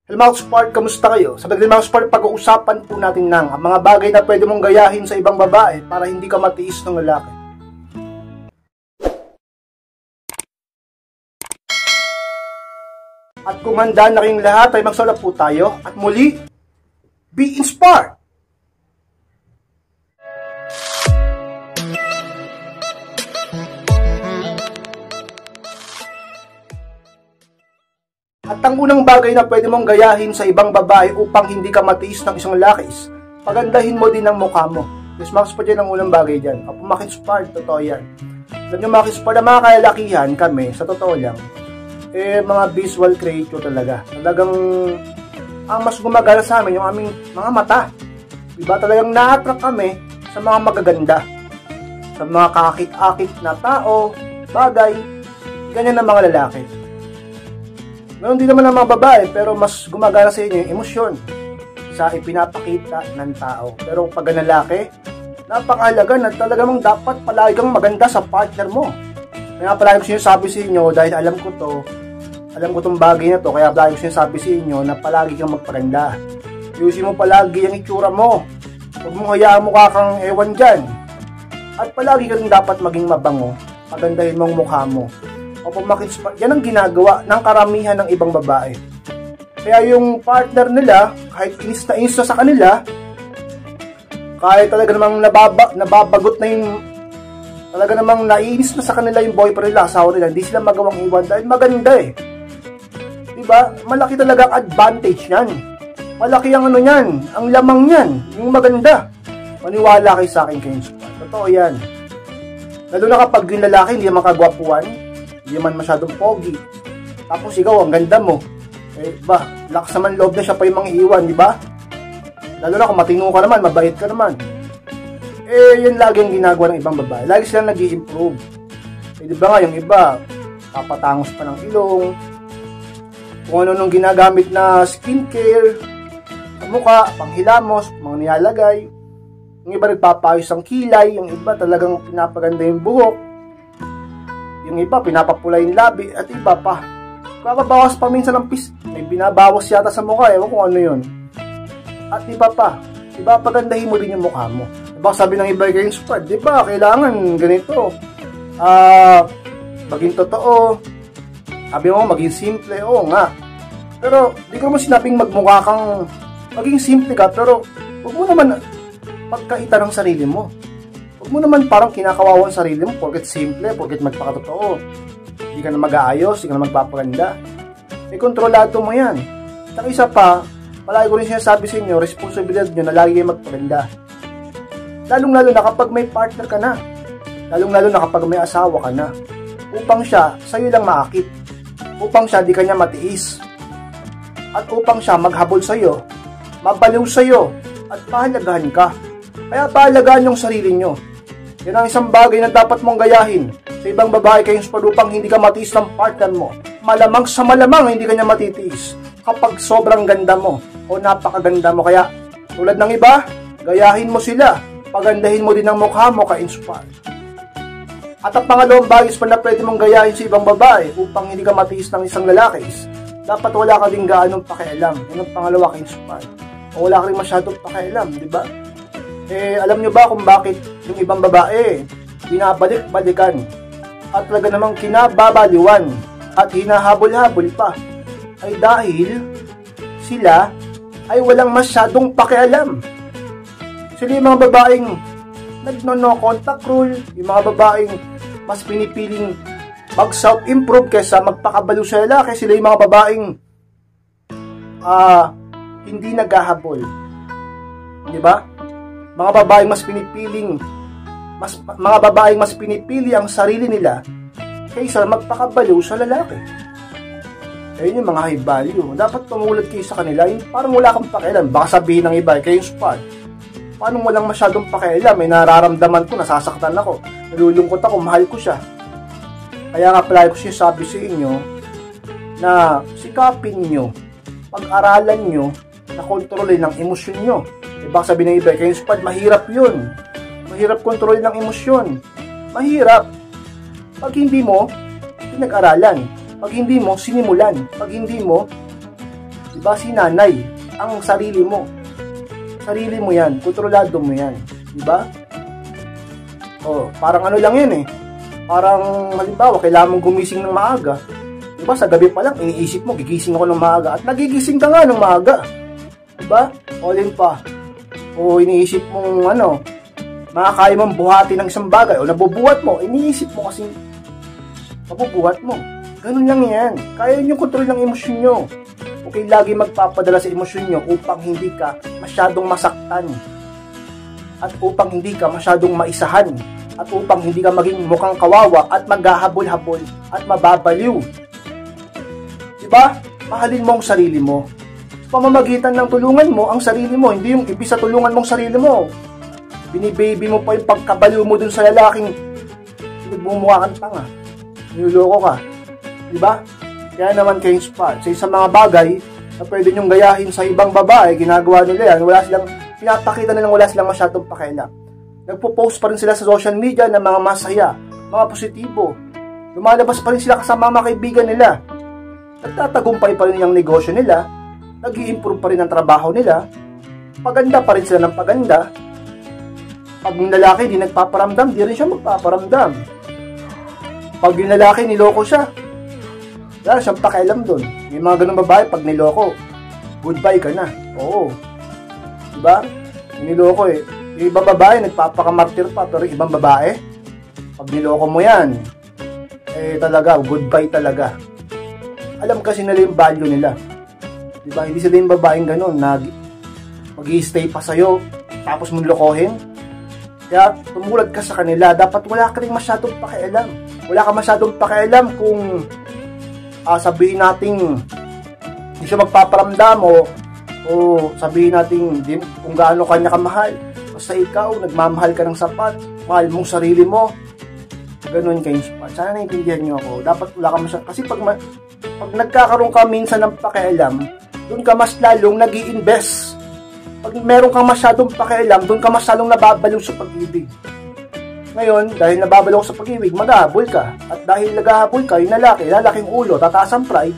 Hello mga Sport, kamusta kayo? Sa mga Sport, pag-uusapan po natin ng mga bagay na pwede mong gayahin sa ibang babae para hindi ka matiis ng lalaki. At kung handa na kayong lahat ay magsulap po tayo at muli, be inspired! At ang unang bagay na pwede mong gayahin sa ibang babae upang hindi ka matiis ng isang lalaki is pagandahin mo din ang mukha mo. Yes, Max pa dyan ang unang bagay dyan. Kapag makinspard, totoo yan. Alam nyo makinspard, ang mga kalalakihan kami, sa totoo lang, mga visual creature talaga. Talagang ang mas gumagana sa amin yung aming mga mata. Diba? Talagang na-attract kami sa mga magaganda. Sa mga kakakit-akit na tao, bagay, ganyan ang mga lalaki. Ganoon din naman ang mga babae, pero mas gumagana sa inyo yung emosyon sa ipinapakita ng tao. Pero pag ang lalaki, napakahalaga na talagang dapat palagi kang maganda sa partner mo. Kaya palagi ko sinasabi sa inyo, dahil alam ko tong bagay na to, kaya palagi ko sinasabi sa inyo na palagi kang magpaganda. Ayusin mo palagi ang itsura mo. Huwag mong hayaan mukha kang ewan dyan. At palagi ka rin dapat maging mabango. Pagandahin mo ang mukha mo. O pumakinspire, yan ang ginagawa ng karamihan ng ibang babae. Kaya yung partner nila, kahit inis na sa kanila, kahit talaga namang nababagot na yung, talaga namang naiinis na sa kanila yung boyfriend nila, asawa nila, hindi sila magawang iwan dahil maganda eh. Diba? Malaki talaga ang advantage yan. Malaki ang ano yan, ang lamang yan, yung maganda. Maniwala kayo sa akin kayo. Totoo yan. Lalo na kapag yung lalaki hindi makagwapuan, hindi man masyadong pogi. Tapos ikaw, ang ganda mo. Lakas naman loob na siya pa yung mga iwan, di ba? Lalo na kung matino ka naman, mabait ka naman. Yun lagi ang ginagawa ng ibang babae. Lagi silang nag-i-improve. Di ba nga, yung iba, papatangos pa ng ilong, kung ano nung ginagamit na skincare, sa mukha, panghilamos, mga nilalagay. Yung iba nagpapayos ang kilay, yung iba talagang pinapaganda yung buhok. Yung iba, pinapapula yung labi, at iba pa. Kababawas pa minsan ng may binabawas yata sa mukha, ewan kung ano yun. At iba pa, diba, pagandahin mo din yung mukha mo. Diba, sabi ng iba kayo squad, diba, kailangan ganito. Maging totoo. Sabi mo, maging simple, oo nga. Pero, di ko naman sinabing magmukha kang, maging simple ka, pero, huwag mo naman pagkaita ng sarili mo. Huwag mo naman parang kinakawawan sarili mo porket simple, porket magpakatotoo. Hindi ka na mag-aayos, hindi ka na magpapaganda. Kontrolado mo yan. At isa pa, palagi ko rin sinasabi sa inyo, responsibilidad nyo na lagi kayo magpaganda. Lalong-lalo na kapag may partner ka na. Lalong-lalo na kapag may asawa ka na. Upang siya, sa'yo lang maakit. Upang siya, di ka niya matiis. At upang siya maghabol sa'yo, mabaliw sa'yo, at pahalagahan ka. Kaya pahalagahan yung sarili nyo. Yan ang isang bagay na dapat mong gayahin sa ibang babae kayong upang hindi ka matiis ng partner mo. Malamang sa malamang hindi ka niya matitiis kapag sobrang ganda mo o napakaganda mo. Kaya tulad ng iba, gayahin mo sila. Pagandahin mo din ang mukha mo ka-inspire. At ang pangalawang bagay pa na pwede mong gayahin sa ibang babae upang hindi ka matiis ng isang lalaki is dapat wala ka din gaanong pakialam. Yan ang pangalawa ka-inspire. O wala ka rin masyadong pakialam, di ba? Alam nyo ba kung bakit yung ibang babae binabalik-balikan at talaga namang kinababaliwan at hinahabol-habol pa ay dahil sila ay walang masyadong pakialam. Sila yung mga babaeng nagno-no contact rule, yung mga babaeng mas pinipiling mag-self-improve kaysa magpakabalo sa lalaki. Sila yung mga babaeng hindi naghahabol. Di ba? Mga babaeng mas pinipili ang sarili nila kaysa magpakabaliw sa lalaki. Ayun yung mga high value. Dapat tumulad kayo sa kanila. Yung parang wala kang pakialam. Baka sabihin ng iba, kayo spot. Paano walang masyadong pakialam? May nararamdaman ko, nasasaktan ako. Nalulungkot ako, mahal ko siya. Kaya nga pala ko siya sabi sa inyo na sikapin nyo, pag-aralan nyo, na kontrolin ang emosyon nyo. Baka sabi ng iba, kayo spad, mahirap yun. Mahirap kontrolin ng emosyon. Mahirap. Pag hindi mo pinag-aralan, pag hindi mo sinimulan, pag hindi mo Diba? Si nanay, ang sarili mo. Sarili mo yan, kontrolado mo yan. Diba? Oh, parang ano lang yan eh. Parang, halimbawa, kailangan mong gumising ng maaga. Diba? Sa gabi pa lang, iniisip mo, gigising ako ng maaga. At nagigising ka nga ng maaga. Diba? All-in pa. O iniisip mong ano, makakaya mong buhati ng isang bagay. O nabubuhat mo, iniisip mo kasi mabubuhat mo. Ganun lang yan. Kaya nyo kontrol ng emosyon nyo. Okay, lagi magpapadala sa emosyon nyo upang hindi ka masyadong masaktan. At upang hindi ka masyadong maisahan. At upang hindi ka maging mukhang kawawa at maghahabol-habol at mababaliw. Diba? Mahalin mo ang sarili mo. Sa pamamagitan ng tulungan mo ang sarili mo, hindi yung ibig sa tulungan mong sarili mo. Binibaby mo pa yung pagkabaliw mo dun sa lalaking nagmumukha kang tanga. Niloloko ka. Diba? Kaya naman kayo spot. Sa isang mga bagay na pwede nyong gayahin sa ibang babae, ginagawa nila yan, wala silang, pinapakita nilang wala silang masyadong pakialam. Nagpo-post pa rin sila sa social media ng mga masaya, mga positibo. Lumalabas pa rin sila kasama mga kaibigan nila. Nagtatagumpay pa rin yung negosyo nila, nag-i-improve pa rin ang trabaho nila, paganda pa rin sila ng paganda. Pag yung lalaki di nagpaparamdam, di rin siya magpaparamdam. Pag yung lalaki niloko siya, wala siyang pakialam doon. May mga ganun babae, pag niloko, goodbye ka na. Oo. Diba? Niloko eh. Yung ibang babae, nagpapakamartir pa. Pero ibang babae, pag niloko mo yan, eh talaga, goodbye talaga. Alam kasi nila yung value nila. Diba? Hindi sila yung babaeng ganun, na mag-i-stay pa sa'yo, tapos mong lokohin. Kaya, tumulad ka sa kanila. Dapat wala ka rin masyadong pakialam. Wala ka masyadong pakialam kung sabihin natin hindi siya magpaparamdam o sabihin natin kung gaano kanya kamahal. Basta ikaw, nagmamahal ka ng sapat, mahal mong sarili mo. Ganun kayo spot. Sana naiintindihan nyo ako. Dapat wala ka masyadong, kasi pag nagkakaroon ka minsan ng pakialam, doon ka mas lalong nag-i-invest. Pag meron kang masyadong pakialam, doon ka mas lalong nababaliw sa pag-ibig. Ngayon, dahil nababalaw sa pag-ibig, maghahabol ka. At dahil naghahabol ka, yung lalaking ulo, tataas ang pride,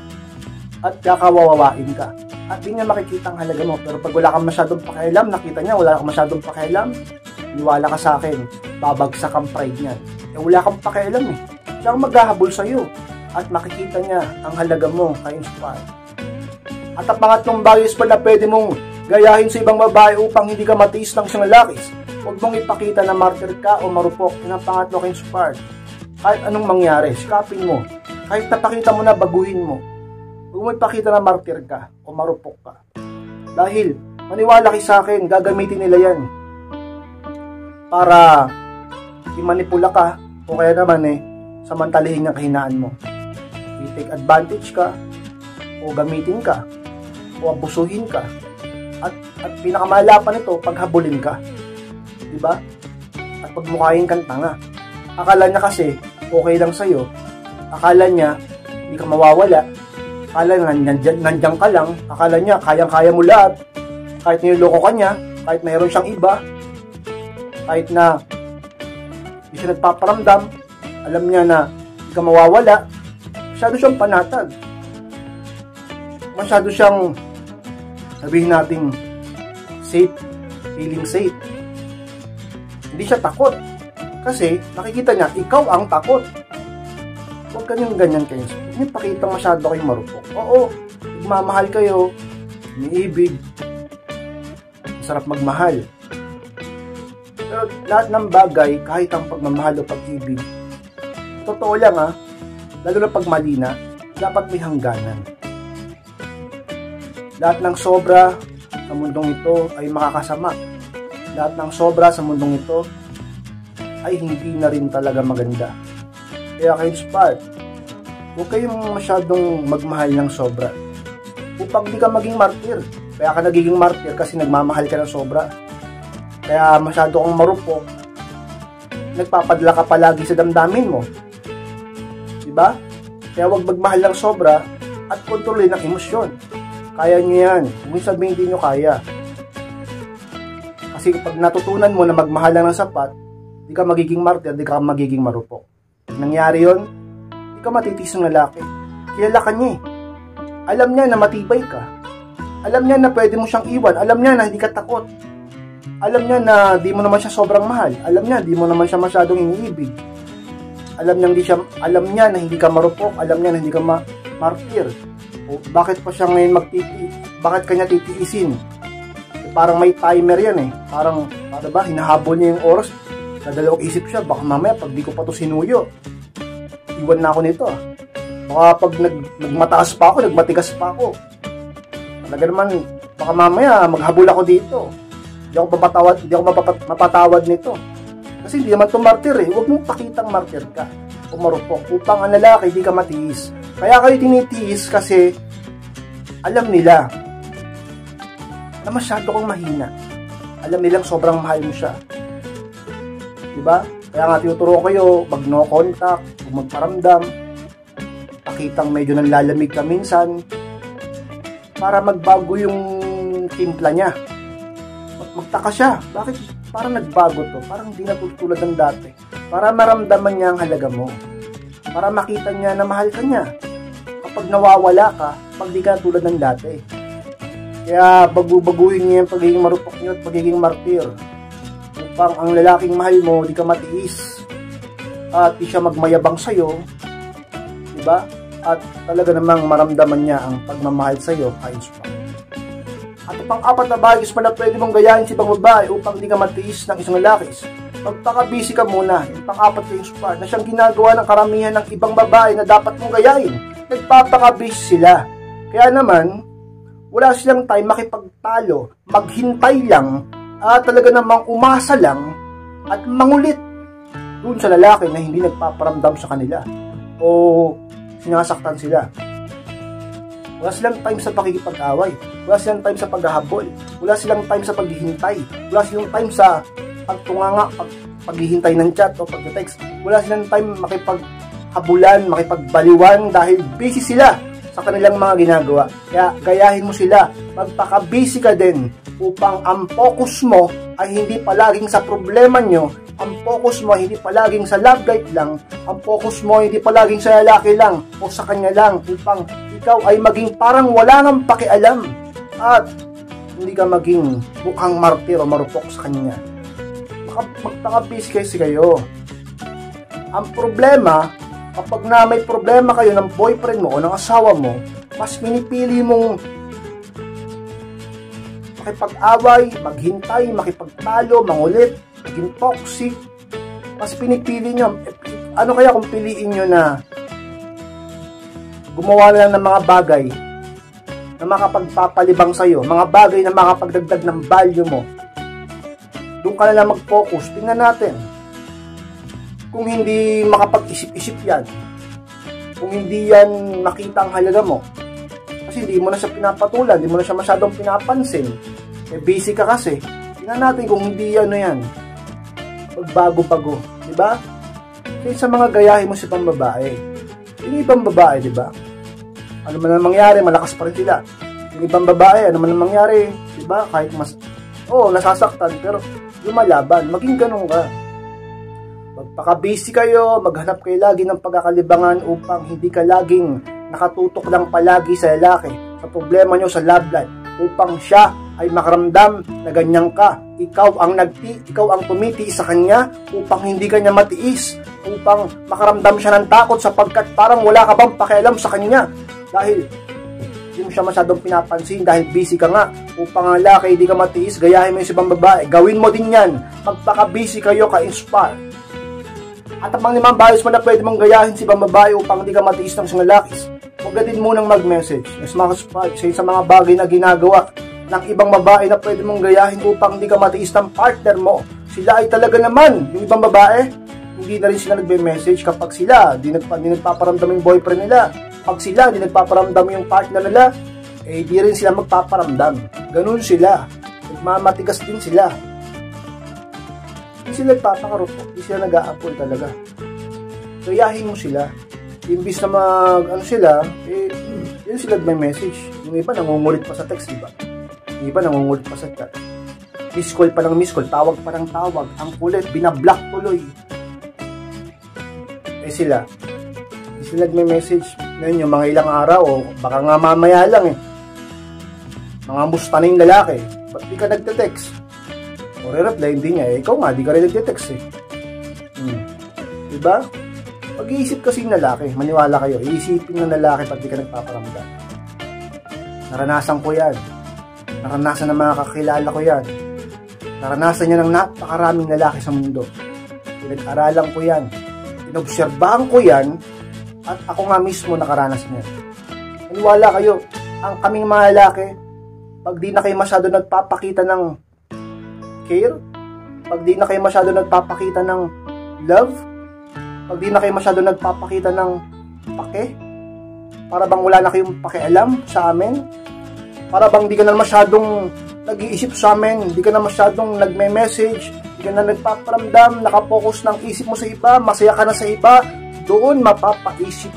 at kakawawawain ka. At di niya makikita ang halaga mo. Pero pag wala kang masyadong pakialam, nakita niya, wala kang masyadong pakialam, niwala ka sa akin, babagsak ang pride niya. Eh, wala kang pakialam eh. Siya ang maghahabol sa'yo. At makikita niya ang halaga mo, ka-inspire. At ang pangatlong bagay pa na pwede mong gayahin sa ibang babae upang hindi ka matiis ng isang lalaki. Huwag mong ipakita na martyr ka o marupok. Yun ang pangatlo kay inspired. Kahit anong mangyari, sikapin mo. Kahit napakita mo na, baguhin mo. Huwag mo ipakita na martyr ka o marupok ka. Dahil, maniwala kayo sa akin, gagamitin nila yan para imanipula ka o kaya naman samantalihin ang kahinaan mo. I-take advantage ka o gamitin ka o abusuhin ka. At pinakamala pa nito, paghabulin ka. Diba? At pagmukhain kang tanga. Akala niya kasi okay lang sa'yo. Akala niya hindi ka mawawala. Akala niya nandiyan ka lang. Akala niya kayang-kaya mo lahat. Kahit niloloko ka niya, kahit mayroon siyang iba, kahit na hindi siya nagpaparamdam, alam niya na hindi ka mawawala. Masyado siyang panatag. Masyado siyang, sabihin natin, safe, feeling safe. Hindi siya takot. Kasi nakikita niya, ikaw ang takot. Huwag kanyang ganyan kayo. Hindi pakita masyado kayong marupok. Oo, magmamahal kayo. Iniibig. Masarap magmahal. Pero lahat ng bagay, kahit ang pagmamahal o pag-ibig, totoo lang lalo na pag mali na, dapat may hangganan. Lahat ng sobra sa mundong ito ay makakasama. Lahat ng sobra sa mundong ito ay hindi na rin talaga maganda. Kaya kayo inspired, huwag kayong masyadong magmahal ng sobra upang di ka maging martir. Kaya ka nagiging martir kasi nagmamahal ka ng sobra. Kaya masyado kang marupok, nagpapadala ka palagi sa damdamin mo. Diba? Kaya huwag magmahal ng sobra at kontrolin ang emosyon. Kaya nyo yan. Huwag sabihin hindi nyo kaya. Kasi pag natutunan mo na magmahal lang ng sapat, di ka magiging martir, di ka magiging marupok. Pag nangyari yun, di ka matitis ng lalaki. Kilala ka niya eh. Alam niya na matibay ka. Alam niya na pwede mo siyang iwan. Alam niya na hindi ka takot. Alam niya na di mo naman siya sobrang mahal. Alam niya di mo naman siya masyadong iniibig. Alam niya na hindi ka marupok. Alam niya na hindi ka martir. O bakit pa siya ngayon bakit kanya titiisin? Parang may timer yan eh. Parang ba, hinahabol niya yung oras. Dadalawang isip siya, baka mamaya pag di ko pa to sinuyo, iwan na ako nito. Baka pag nagmataas pa ako, nagmatigas pa ako, talaga naman, baka mamaya maghabol ako dito. Hindi ako mapatawad nito. Kasi hindi naman ito martir eh. Huwag mong pakitang martir ka o marupok upang ang lalaki di ka matiis. Kaya kayo tinitiis kasi alam nila na masyado kang mahina. Alam nilang sobrang mahal mo siya. Diba? Kaya nga tinuturo ko kayo, mag no contact, kung magparamdam, pakitang medyo nanlalamig ka minsan, para magbago yung timpla niya. Magtaka siya, bakit parang nagbago to? Parang hindi na tulad ng dati. Para maramdaman niya ang halaga mo. Para makita niya na mahal ka niya. Kapag nawawala ka, pag di ka tulad ng dati. Kaya baguhin niya yung pagiging marupok niyo at pagiging martir. Upang ang lalaking mahal mo, di ka matiis. At di siya magmayabang sa'yo. Diba? At talaga namang maramdaman niya ang pagmamahal sa'yo ayos pa. At pang-apat na bagay na pwede mong gayahin si ibang babae upang di ka matiis ng isang lalaki. Magpaka-busy ka muna. Yung pang-apat na yung part na siyang ginagawa ng karamihan ng ibang babae na dapat mong gayahin. Nagpapaka-busy sila. Kaya naman, wala silang time makipagtalo, maghintay lang, at talaga namang umasa lang at mangulit dun sa lalaki na hindi nagpaparamdam sa kanila o sinasaktan sila. Wala silang time sa pakikipag-away, wala silang time sa paghahabol, wala silang time sa paghihintay, wala silang time sa pagtunganga, paghihintay ng chat o pag-text, wala silang time makipaghabulan, makipagbaliwan dahil busy sila sa kanilang mga ginagawa. Kaya gayahin mo sila, magpaka-busy ka din upang ang focus mo ay hindi palaging sa problema nyo, ang focus mo ay hindi palaging sa love life lang, ang focus mo ay hindi palaging sa lalaki lang o sa kanya lang, upang ikaw ay maging parang wala nang pakialam at hindi ka maging mukhang martir o marupok sa kanya. Magpaka-busy kayo. Ang problema, kapag na may problema kayo ng boyfriend mo o ng asawa mo, mas pinipili mong makipag-away, maghintay, makipagtalo, mangulit, maging toxic. Mas pinipili nyo. Ano kaya kung piliin nyo na gumawa lang ng mga bagay na makapagpapalibang sa'yo, mga bagay na makapagdagdag ng value mo? Doon ka na lang mag-focus. Tingnan natin. Kung hindi makapag-isip-isip yan, kung hindi yan nakita ang halaga mo, kasi hindi mo na siya pinapatulan, hindi mo na siya masyadong pinapansin, busy ka kasi. Tingnan natin kung hindi yan magbago-bago, di ba? Kasi sa mga gayahin mo sa ibang babae, yung ibang babae, di ba? Ano man ang mangyari, malakas pa rin sila. Yung ibang babae, ano man ang mangyari, di ba? Kahit nasasaktan, pero lumalaban, maging ganun ka. Magpaka-busy kayo, maghanap kayo lagi ng pagkakalibangan upang hindi ka laging nakatutok lang palagi sa lalaki, sa problema nyo sa love life, upang siya ay makaramdam na ganyan ka. Ikaw ang tumitiis sa kanya upang hindi kanya matiis, upang makaramdam siya ng takot sapagkat parang wala ka bang pakialam sa kanya dahil hindi mo siya masyadong pinapansin dahil busy ka nga. Upang ang lalaki hindi ka matiis, gayahin mo yung ibang babae, gawin mo din yan. Magpaka-busy kayo, ka-inspire. At ang mga bayos mo na pwede mong gayahin si ibang babae upang hindi ka matiis ng isang lalaki, huwag na din munang mag-message. Mas makasupag sa mga bagay na ginagawa ng ibang babae na pwede mong gayahin upang hindi ka matiis ng partner mo. Sila ay talaga naman, yung ibang babae, hindi na rin sila nagbe-message kapag sila di nagpaparamdam yung boyfriend nila. Pag sila di nagpaparamdam yung partner nila, di rin sila magpaparamdam. Ganun sila. Nagmamatigas din sila. Hindi sila nagpapakarupok, hindi sila nag-aapol talaga. Gayahin mo sila. Imbis na yun sila nagme-message. Yung iba nangungulit pa sa text, diba? Yung iba nangungulit pa sa chat. Miss call pa ng miss call, tawag pa ng tawag. Ang kulit, binablock tuloy. Sila, hindi sila nagme-message. Ngayon, yung mga ilang araw, o baka nga mamaya lang mga musta na yung lalaki, ba't di ka nagte-text? O re-reply, hindi niya, ikaw nga, di ka rin nagte-text eh. Diba? Pag-iisip kasi yung lalaki, maniwala kayo, iisipin ng lalaki pag di ka nagpaparamdam. Naranasan ko yan. Naranasan ng mga kakilala ko yan. Naranasan niya ng napakaraming lalaki sa mundo. Pinag-aralan ko yan. Inobserbahan ko yan, at ako nga mismo nakaranas niya. Maniwala kayo, ang kaming mga lalaki, pag di na kayo masyado nagpapakita ng care, pag di na kayo masyado nagpapakita ng love, pag di na kayo masyado nagpapakita ng pake, para bang wala na kayong pakialam sa amin, para bang di ka na masyadong nag-iisip sa amin, di ka na masyadong nagme-message, di ka na nagpaparamdam, nakapokus ng isip mo sa iba, masaya ka na sa iba, doon mapapaisip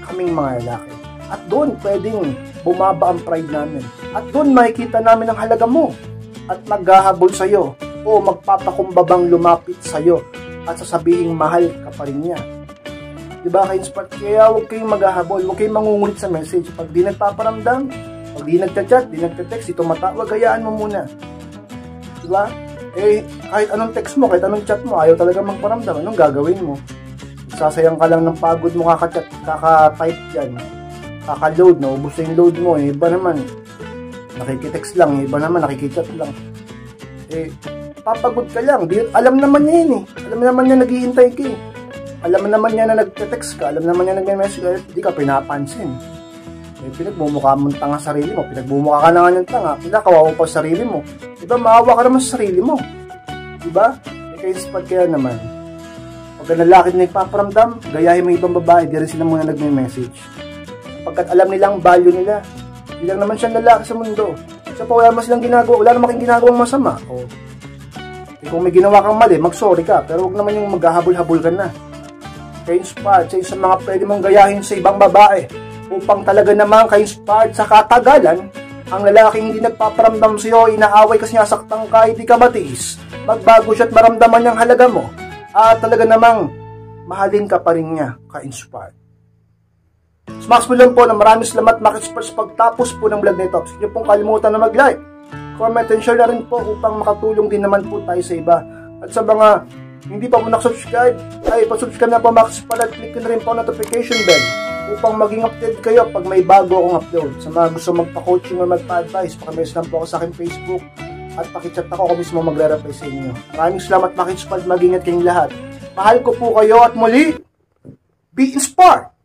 kaming mga lalaki. At doon pwedeng bumaba ang pride namin. At doon makikita namin ang halaga mo. At maghahabol sa'yo o magpapakumbabang lumapit sa'yo at sasabihing mahal ka pa rin niya. Diba ka-inspired? Kaya huwag kayong maghahabol, huwag kayong mangungulit sa message. Pag di nagpaparamdam, pag di nagchat, di nagte-text, ito matawag, hayaan mo muna. Diba? Eh, kahit anong text mo, kahit anong chat mo, ayaw talaga magparamdam. Anong gagawin mo? Sasayang ka lang ng pagod mo kaka-chat, kaka-type dyan. Kaka-load, naubos na yung load mo. Eh, iba naman, nakikitext lang. Iba naman, nakikichat lang. Eh, papagod ka lang. Alam naman niya yun eh. Alam naman niya naghihintay ka eh. Alam naman niya na nagte-text ka. Alam naman niya nagme-message ka. Hindi ka pinapansin. Eh, pinagmumukha mo tanga sarili mo. Pinagmumukha ka na nga ng tanga. Pinakawawa pa sarili mo. Diba, maawa ka naman sa sarili mo. Diba? Eh, kaya spot kaya naman. Pag ang lalaki na nagpaparamdam, gayahin mo ibang babae, di rin sila muna nagme-message. Pagkat alam nilang value nila. Hindi lang naman siyang lalaki sa mundo. So, wala naman silang ginagawa. Wala naman kang ginagawang masama. O, kung may ginawa kang mali, mag-sorry ka. Pero huwag naman yung maghahabol-habol ka na. Ka-inspired sa mga pwede mong gayahin sa ibang babae. Upang talaga naman ka-inspired sa katagalan, ang lalaking hindi nagpaparamdam sa iyo, inaaway kasi nasaktan ka, hindi ka matiis. Magbago siya at maramdaman niyang halaga mo. At talaga namang mahalin ka pa rin niya, ka-inspired. Smash po lang po na maraming salamat Maki-Inspired sa pagtapos po ng vlog nito. Huwag niyo pong kalimutan na mag-like, comment and share na rin po upang makatulong din naman po tayo sa iba. At sa mga hindi pa po nakasubscribe, ay pasubscribe na po Maki-Inspired at click na rin po notification bell upang maging update kayo pag may bago akong upload. Sa mga gusto magpa-coaching o magpa-advise, pakimess lang po ako sa aking Facebook at pakichat ako mismo magre-reply sa inyo. Maraming salamat Maki-Inspired, mag-ingat kayong lahat. Mahal ko po kayo at muli, be inspired!